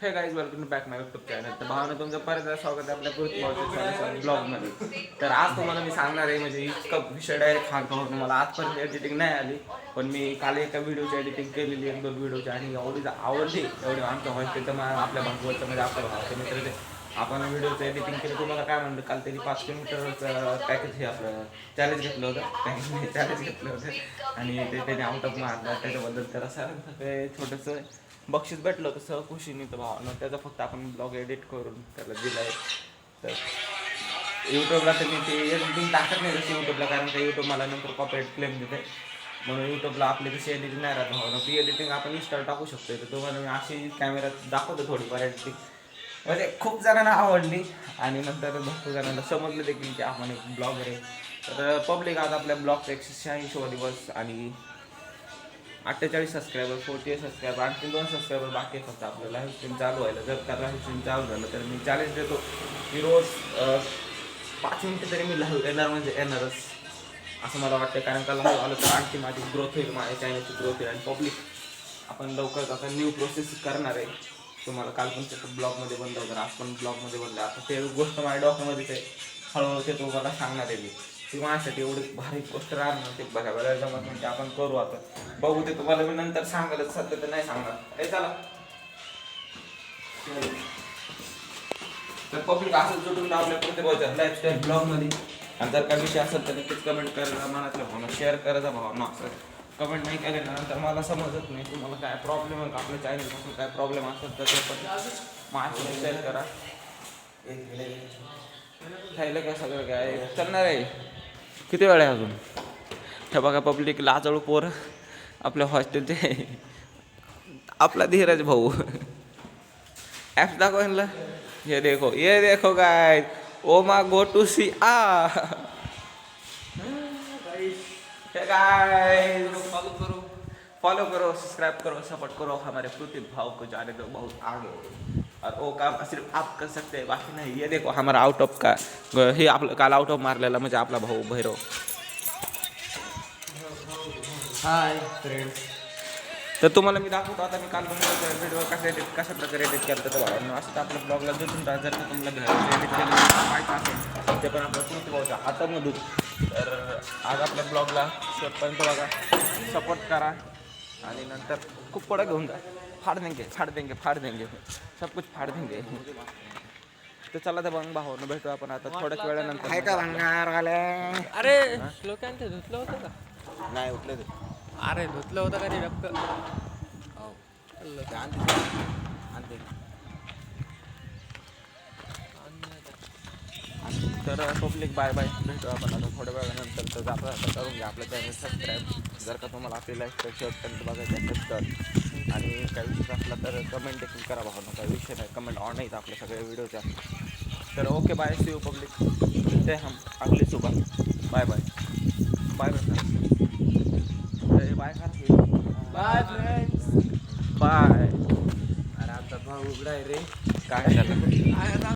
हे guys welcome back माय YouTube channel. तर भावना तुमचं परत स्वागत आहे आपल्या पुढच्या ब्लॉगमध्ये. तर आज तुम्हाला मी सांगणार आहे म्हणजे इतकं विषय डायरेक्ट सांगतो. मला आजपर्यंत एडिटिंग नाही आली, पण मी काल एका व्हिडिओची एडिटिंग केलेली, 1-2 व्हिडिओची, आणि एवढी आवडली एवढी आमच्या हॉस्टेलचं आपल्या भागवतचं म्हणजे आपल्या भावाचे मित्र ते आपण व्हिडिओचं एडिटिंग केलं. तुम्हाला काय म्हणलं, काल त्यांनी 5 किलोमीटरचं पॅकेज हे आपलं चॅलेंज घेतलं होतं, चॅलेंज घेतलं होतं आणि ते त्याने आउट ऑफ मारला. त्याच्याबद्दल त्याला सर छोटंसं बक्षीस भेटलं होतं सहकुशीने. तर भावानं त्याचा फक्त आपण ब्लॉग एडिट करून त्याला दिला आहे. तर यूट्यूबला तर मी ते एडिटिंग टाकत नाही तशी यूट्यूबला, कारण का यूट्यूब मला नंतर कॉपीराइट क्लेम देते. म्हणून यूट्यूबला आपली तशी एडिटिंग नाही राहत भावानं. ती एडिटिंग आपण इंस्टाला टाकू शकतो. तर तुम्हाला मी अशी कॅमेऱ्यात दाखवतो थोडीफार एडिटिंग. म्हणजे खूप जणांना आवडली आणि नंतर भरपूर जणांना समजलं देखील की आपण एक ब्लॉगर आहे. तर पब्लिक आज आपल्या ब्लॉगचा 186वा दिवस आणि 48 सबस्क्रायबर, 48 सबस्क्रायबर, आणखी 2 सबस्क्रायबर बाकी आहे फक्त आपलं लाईव्ह स्ट्रीम चालू व्हायला. जर का लाईव्ह स्ट्रीम चालू झालं तर मी चॅलेंज देतो की रोज 5 मिनिटं तरी मी लाईव्ह येणार, म्हणजे येणारच असं मला वाटतं. कारण का लाईव्ह आलं तर आणखी माझी ग्रोथ होईल, माझ्या चॅनलची ग्रोथ होईल. आणि पब्लिक आपण लवकरच आता न्यू प्रोसेस करणार आहे. तुम्हाला काल पण त्याचं ब्लॉगमध्ये बनलं होतं, आज पण ब्लॉगमध्ये बनलं. आता ते गोष्ट माझ्या डॉक्टरमध्येच आहे, हळूहळू ते तुम्हाला सांगणार आहे मी. ती माझ्यासाठी एवढी भारी गोष्ट राहणार ते बघायला जमत म्हणजे आपण करू. आता बघू ते तुम्हाला मी नंतर सांगायला, सध्या तर नाही सांगणार. हे चला तर पब्लिक असं जोडून आपल्या प्रत्येकाच्या लाईफस्टाईल ब्लॉगमध्ये. आणि जर काही विषय असेल तर नक्कीच कमेंट करायला, मनातल्या भावना शेअर करायचा. भावना असं कमेंट नाही केल्यानंतर मला समजत नाही तुम्हाला काय प्रॉब्लेम आहे, आपल्या चॅनलपासून काय प्रॉब्लेम असेल तर ते पण माझ्यासोबत शेअर करा. खायला काय सगळं काय चालणार आहे. किती वेळ आहे अजून? हे बघा पब्लिक लाजळू पोर आपल्या हॉस्टेलचे, आपला धीरज भाऊ ॲप दाखवायला. ये देखो गाइस, ओ मा गो टू सी आ गाइस, फॉलो करो, सब्सक्राइब करो, सपोर्ट करो हमारे पृथ्वी भाव को, जाने दो बहुत आगे. और वो काम सिर्फ आप कर सकते हैं, बाकी नहीं. ये देखो हमारा आउट ऑफ का हे आपलं काल आउट ऑफ मारलेला म्हणजे आपला भाऊ भैरव. Hi friends. तर तुम्हाला मी दाखवतो आता मी काल व्हिडिओ कशा प्रकारे एडिट केलं तर भावांनो. असं तर आपल्या ब्लॉगला जोडून राहा. जर का तुम्हाला घरात एडिट केलं माहीत असेल ते पण आपल्या पृथ्वी भाऊच्या हातामधून. तर आज आपल्या ब्लॉगला शेवटपर्यंत बघा, सपोर्ट करा आणि नंतर खूप पुढं घेऊन जा. फाड़ देंगे सब कुछ फाड़ देंगे. तर चला तर मग भाऊ भेटू आपण आता थोड्याच वेळानंतर. काय का भांगणार आले? अरे लोकांचे धुतलं होतं का? नाही उठलं ते. अरे धुतलं होतं का ते डबकं? तर पब्लिक बाय बाय, भेटू आपण आता थोड्या वेळानंतर. तर जाता करून घ्या आपल्या चॅनल सबस्क्राईब. जर का तुम्हाला आपली लाईफ शेवटपर्यंत बघायचं असेल तर. आणि काही विषय असला तर कमेंट देखील करा भावना, काही विषय नाही, कमेंट ऑन आहेत आपल्या सगळ्या व्हिडिओच्या. तर okay bye, see you public, मिलते हम अगली सुबह. Bye bye bye bye bye bye friends. Bye. अरे आता भाऊ उघडा आहे रे. काय झालं?